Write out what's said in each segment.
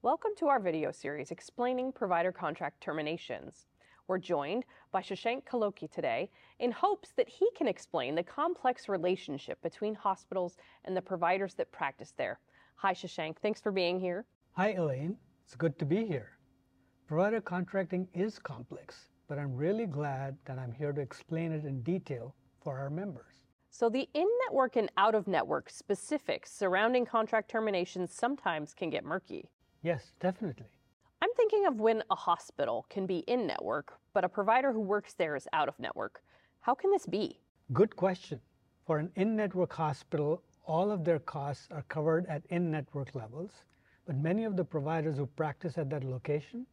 Welcome to our video series explaining provider contract terminations. We're joined by Shashank Kalokhe today in hopes that he can explain the complex relationship between hospitals and the providers that practice there. Hi, Shashank. Thanks for being here. Hi, Elaine. It's good to be here. Provider contracting is complex, but I'm really glad that I'm here to explain it in detail for our members. So the in-network and out-of-network specifics surrounding contract terminations sometimes can get murky. Yes, definitely. I'm thinking of when a hospital can be in-network, but a provider who works there is out-of-network. How can this be? Good question. For an in-network hospital, all of their costs are covered at in-network levels, but many of the providers who practice at that location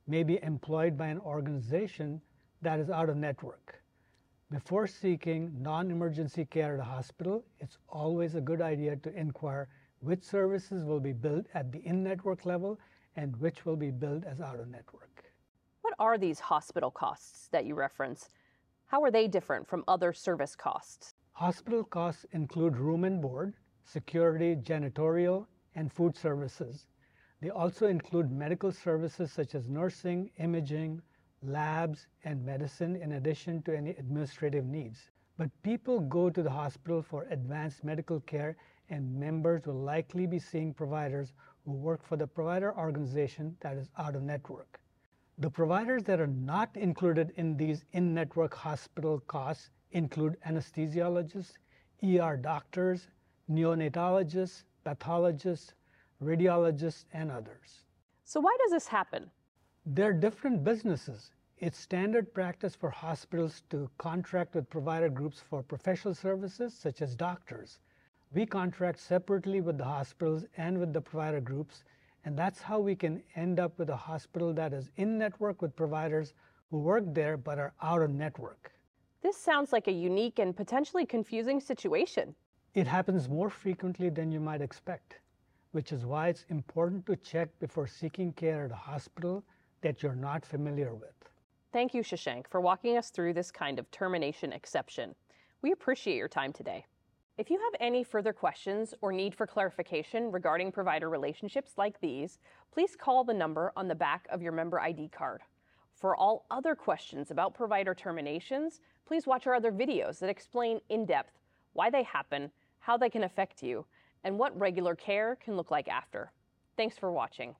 may be employed by an organization that is out-of-network. Before seeking non-emergency care at a hospital, it's always a good idea to inquire which services will be billed at the in-network level and which will be billed as out-of-network. What are these hospital costs that you reference? How are they different from other service costs? Hospital costs include room and board, security, janitorial, and food services. They also include medical services such as nursing, imaging, labs, and medicine, in addition to any administrative needs. But people go to the hospital for advanced medical care, and members will likely be seeing providers who work for the provider organization that is out of network. The providers that are not included in these in-network hospital costs include anesthesiologists, ER doctors, neonatologists, pathologists, radiologists, and others. So why does this happen? They're different businesses. It's standard practice for hospitals to contract with provider groups for professional services such as doctors. We contract separately with the hospitals and with the provider groups, and that's how we can end up with a hospital that is in network with providers who work there but are out of network. This sounds like a unique and potentially confusing situation. It happens more frequently than you might expect, which is why it's important to check before seeking care at a hospital that you're not familiar with. Thank you, Shashank, for walking us through this kind of termination exception. We appreciate your time today. If you have any further questions or need for clarification regarding provider relationships like these, please call the number on the back of your member ID card. For all other questions about provider terminations, please watch our other videos that explain in depth why they happen, how they can affect you, and what regular care can look like after. Thanks for watching.